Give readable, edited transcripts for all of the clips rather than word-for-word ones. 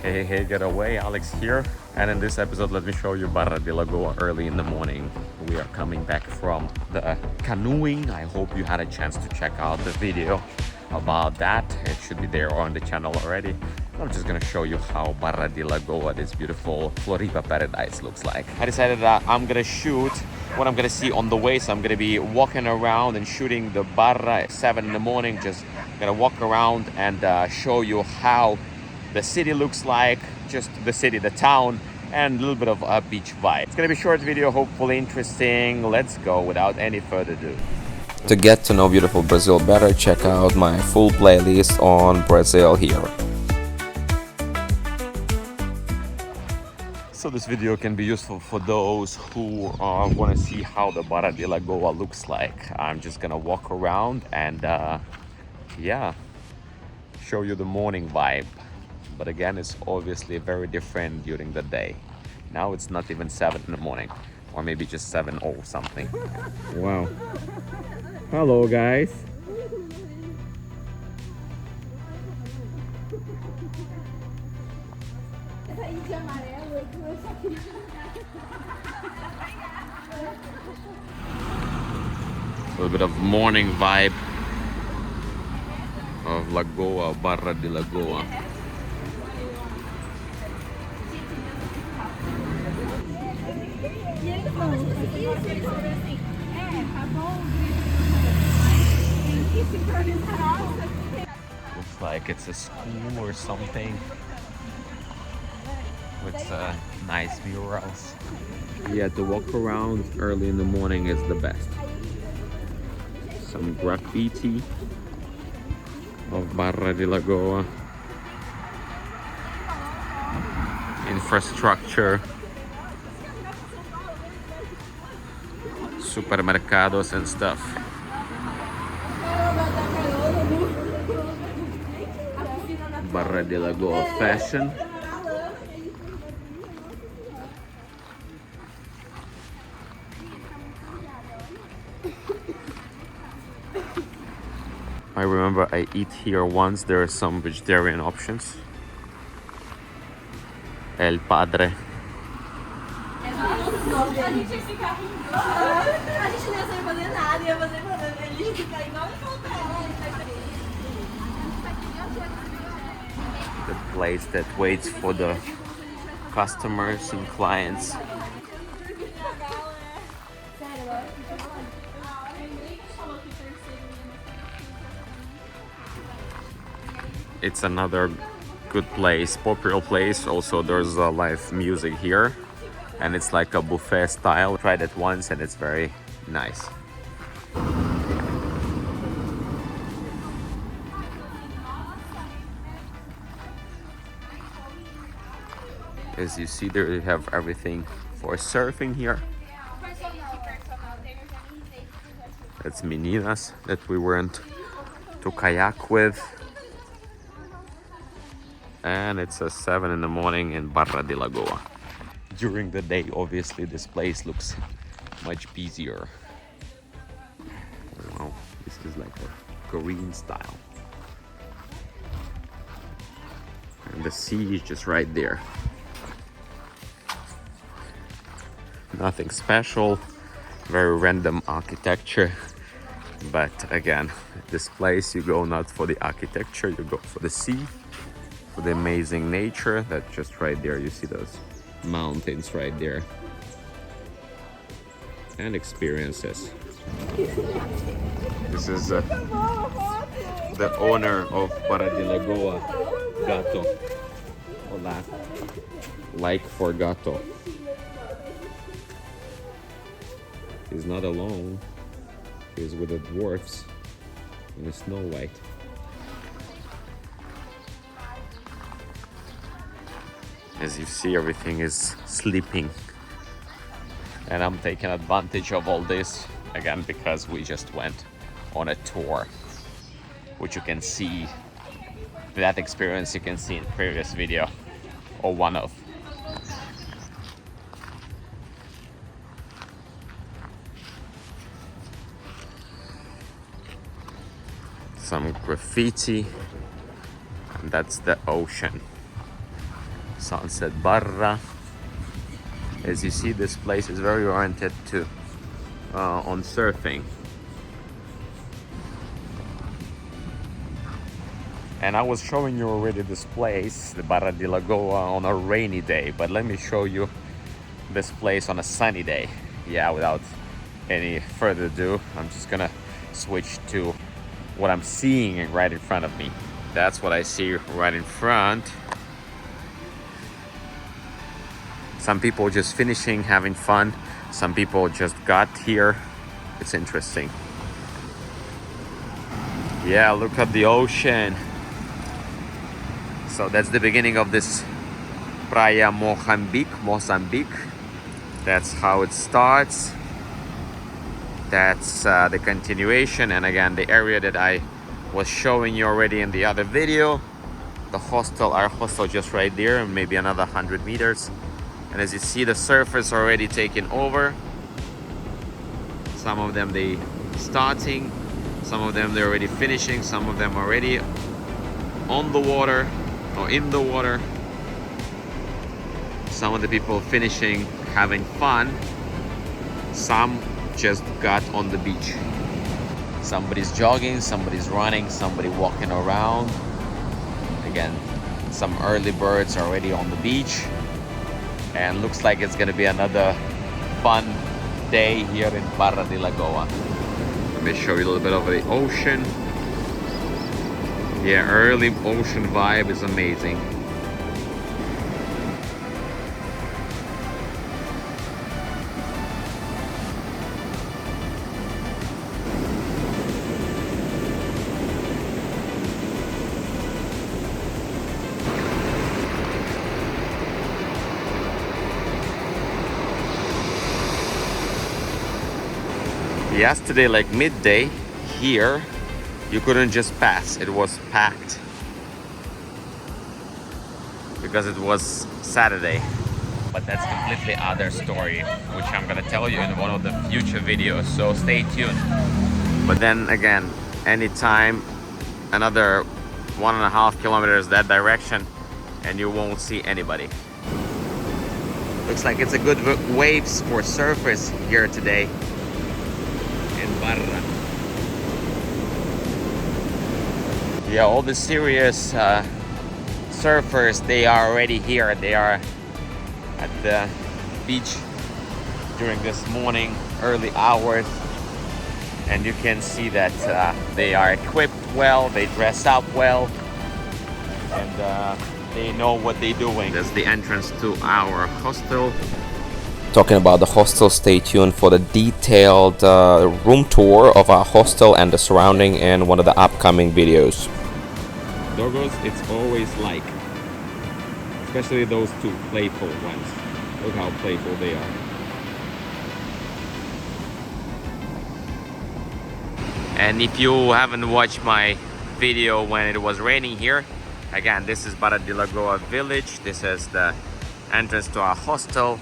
Hey, get away, Alex here. And in this episode, let me show you Barra da Lagoa early in the morning. We are coming back from the canoeing. I hope you had a chance to check out the video about that. It should be there on the channel already. I'm just gonna show you how Barra da Lagoa, this beautiful Floripa paradise, looks like. I decided that I'm gonna shoot what I'm gonna see on the way. So I'm gonna be walking around and shooting the Barra at 7 in the morning. Just gonna walk around and show you how the city looks like, just the city, the town, and a little bit of a beach vibe. It's gonna be a short video, hopefully interesting. Let's go without any further ado. To get to know beautiful Brazil better, check out my full playlist on Brazil here. So this video can be useful for those who want to see how the Barra da Lagoa looks like. I'm just gonna walk around and yeah, show you the morning vibe. But again, it's obviously very different during the day. Now it's not even 7 in the morning, or maybe just 7 or something. Wow. Hello, guys. A little bit of morning vibe of Lagoa, Barra da Lagoa. Looks like it's a school or something with nice murals. Yeah, to walk around early in the morning is the best. Some graffiti of Barra da Lagoa. Infrastructure. Supermercados and stuff. Barra da Lagoa fashion. I remember I eat here once. There are some vegetarian options. El Padre. The place that waits for the customers and clients. It's another good place, popular place. Also, there's live music here, and it's like a buffet style. Tried it once, and it's very nice. As you see, there you have everything for surfing here. That's meninas that we went to kayak with. And it's 7 in the morning in Barra da Lagoa. During the day, obviously, this place looks much busier. Wow, this is like a Korean style. And the sea is just right there. Nothing special, very random architecture. But again, this place you go not for the architecture, you go for the sea. For the amazing nature. That's just right there. You see those mountains right there. And experiences. This is the owner of Barra da Lagoa, Gato. Hola. Like for Gato. He's not alone. He's with the dwarfs and a Snow White. As you see, everything is sleeping. And I'm taking advantage of all this, again, because we just went on a tour, which you can see, that experience you can see in previous video, or one of. Some graffiti, and that's the ocean. Sunset Barra. As you see, this place is very oriented to on surfing. And I was showing you already this place, the Barra da Lagoa, on a rainy day, but let me show you this place on a sunny day. Yeah, without any further ado, I'm just gonna switch to what I'm seeing right in front of me. That's what I see right in front. Some people just finishing, having fun. Some people just got here. It's interesting. Yeah, look at the ocean. So that's the beginning of this Praia Mozambique. That's how it starts. That's the continuation. And again, the area that I was showing you already in the other video. The hostel, our hostel just right there, and maybe another 100 meters. And as you see, the surfers already taking over. Some of them they starting, some of them they're already finishing, some of them already on the water or in the water. Some of the people finishing, having fun. Some just got on the beach. Somebody's jogging, somebody's running, somebody walking around. Again, some early birds are already on the beach. And looks like it's gonna be another fun day here in Barra da Lagoa. Let me show you a little bit of the ocean. Yeah, early ocean vibe is amazing. Yesterday, like midday, here, you couldn't just pass. It was packed because it was Saturday. But that's completely other story, which I'm gonna tell you in one of the future videos, so stay tuned. But then again, anytime another 1.5 kilometers that direction and you won't see anybody. Looks like it's a good waves for surfers here today. Barra. Yeah, all the serious surfers, they are already here. They are at the beach during this morning, early hours, and you can see that they are equipped well, they dress up well, and they know what they're doing. That's the entrance to our hostel. Talking about the hostel, stay tuned for the detailed room tour of our hostel and the surrounding in one of the upcoming videos. Doggos, it's always like, especially those two playful ones. Look how playful they are. And if you haven't watched my video when it was raining here, again, this is Barra da Lagoa village. This is the entrance to our hostel.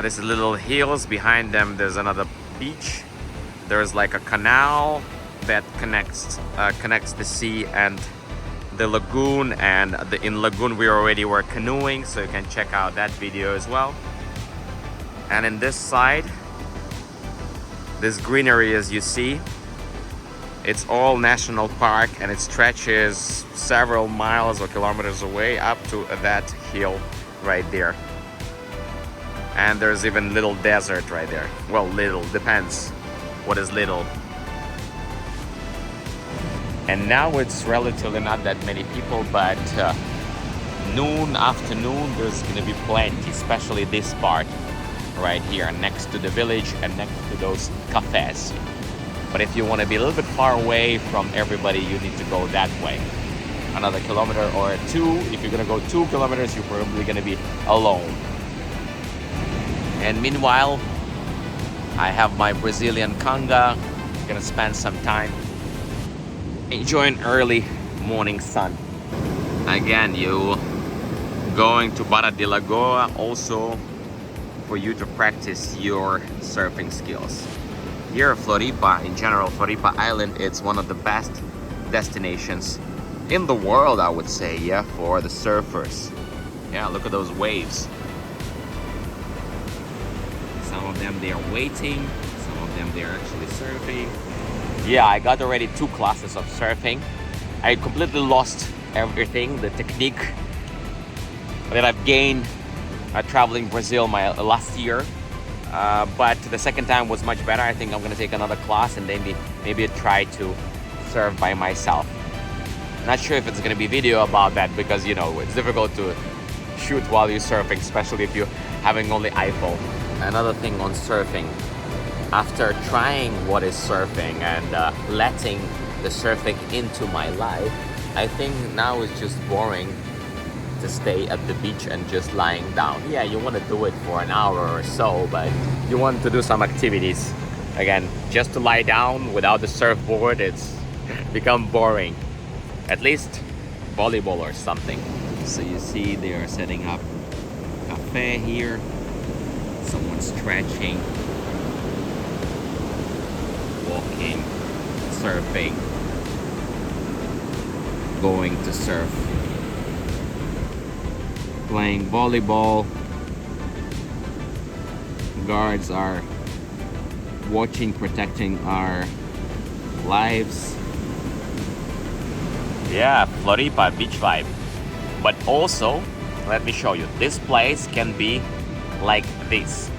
This is little hills. Behind them there's another beach. There's like a canal that connects the sea and the lagoon, and in lagoon we already were canoeing, so you can check out that video as well. And in this side, this greenery, as you see, it's all national park, and it stretches several miles or kilometers away up to that hill right there. And there's even little desert right there. Well, little, depends what is little. And now it's relatively not that many people, but noon, afternoon, there's gonna be plenty, especially this part right here next to the village and next to those cafes. But if you want to be a little bit far away from everybody, you need to go that way. Another kilometer or two. If you're gonna go 2 kilometers, you're probably gonna be alone. And meanwhile, I have my Brazilian canga. Gonna spend some time enjoying early morning sun. Again, you going to Barra da Lagoa also for you to practice your surfing skills. Here, Floripa, in general, Floripa Island, it's one of the best destinations in the world, I would say, yeah, for the surfers. Yeah, look at those waves. Some of them they are waiting, some of them they are actually surfing. Yeah, I got already 2 classes of surfing. I completely lost everything, the technique that I've gained traveling Brazil my last year. But the second time was much better. I think I'm gonna take another class and then maybe try to surf by myself. Not sure if it's gonna be video about that because, you know, it's difficult to shoot while you're surfing, especially if you're having only iPhone. Another thing on surfing, after trying what is surfing and letting the surfing into my life, I think now it's just boring to stay at the beach and just lying down. Yeah, you want to do it for an hour or so, but you want to do some activities. Again, just to lie down without the surfboard, it's become boring. At least volleyball or something. So you see they are setting up cafe here. Someone stretching, walking, surfing, going to surf, playing volleyball. Guards are watching, protecting our lives. Yeah, Floripa beach vibe. But also, let me show you, this place can be like this.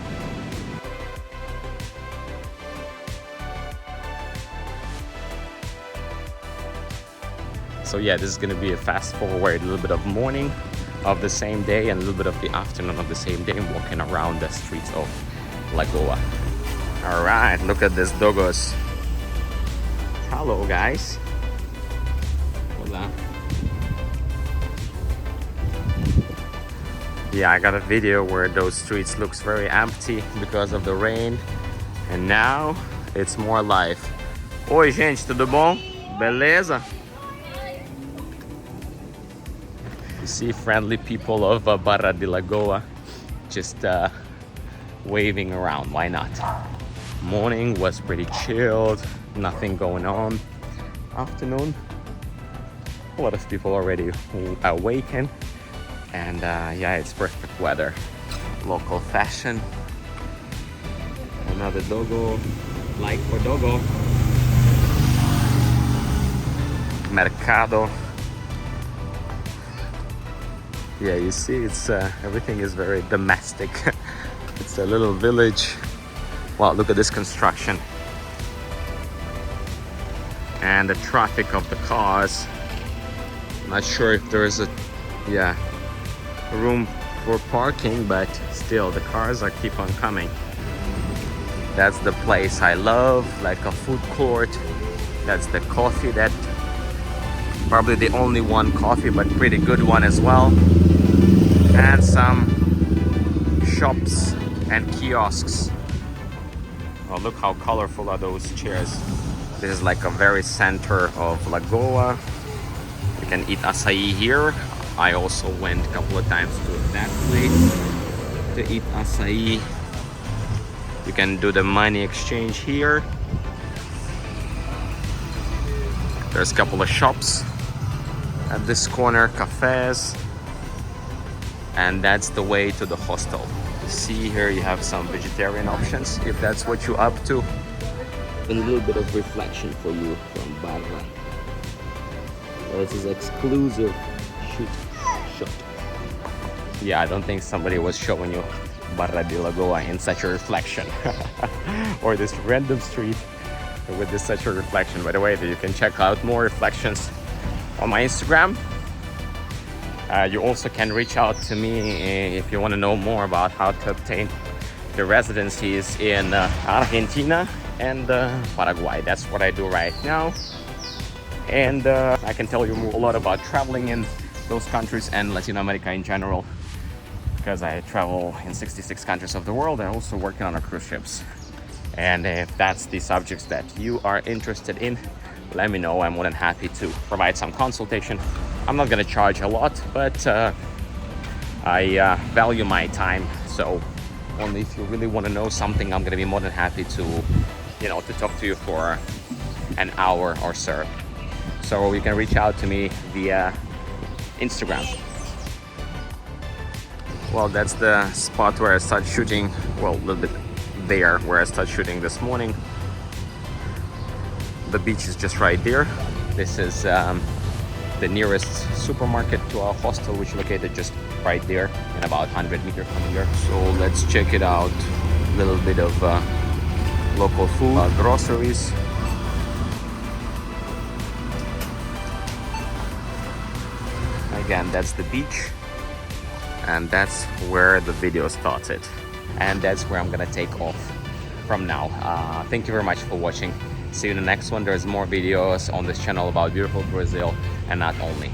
So yeah, this is gonna be a fast forward, a little bit of morning of the same day and a little bit of the afternoon of the same day, walking around the streets of Lagoa. All right, look at this dogos. Hello guys. Hola. Yeah, I got a video where those streets looks very empty because of the rain, and now it's more alive. Oi gente, tudo bom? Beleza? You see friendly people of Barra da Lagoa just waving around. Why not? Morning was pretty chilled, nothing going on. Afternoon, a lot of people already awakened, and yeah, it's perfect weather. Local fashion. Another dogo, like for dogo. Mercado. Yeah, you see, it's everything is very domestic. It's a little village. Wow, look at this construction. And the traffic of the cars. Not sure if there is a room for parking, but still the cars are keep on coming. That's the place I love, like a food court. That's the coffee, that probably the only one coffee, but pretty good one as well. And some shops and kiosks. Oh, look how colorful are those chairs. This is like a very center of Lagoa. You can eat acai here. I also went a couple of times to that place to eat acai. You can do the money exchange here. There's a couple of shops at this corner, cafes, and that's the way to the hostel. You see here you have some vegetarian options if that's what you're up to. A little bit of reflection for you from Barra. This is exclusive shoot shot. Yeah, I don't think somebody was showing you Barra da Lagoa in such a reflection. Or this random street with this such a reflection. By the way, you can check out more reflections on my Instagram. You also can reach out to me if you want to know more about how to obtain the residencies in Argentina and Paraguay. That's what I do right now. And I can tell you a lot about traveling in those countries and Latin America in general, because I travel in 66 countries of the world and also working on cruise ships. And if that's the subjects that you are interested in, let me know. I'm more than happy to provide some consultation. I'm not gonna charge a lot, but I value my time. So only if you really want to know something, I'm gonna be more than happy to, to talk to you for an hour or so. so you can reach out to me via Instagram. Well, that's the spot where I started shooting, well, a little bit there where I started shooting this morning. The beach is just right there. This is the nearest supermarket to our hostel, which is located just right there in about 100 meters from here. So let's check it out. A little bit of local food, groceries. Again, that's the beach, and that's where the video started, and that's where I'm gonna take off from now. Thank you very much for watching. See you in the next one. There's more videos on this channel about beautiful Brazil, and not only.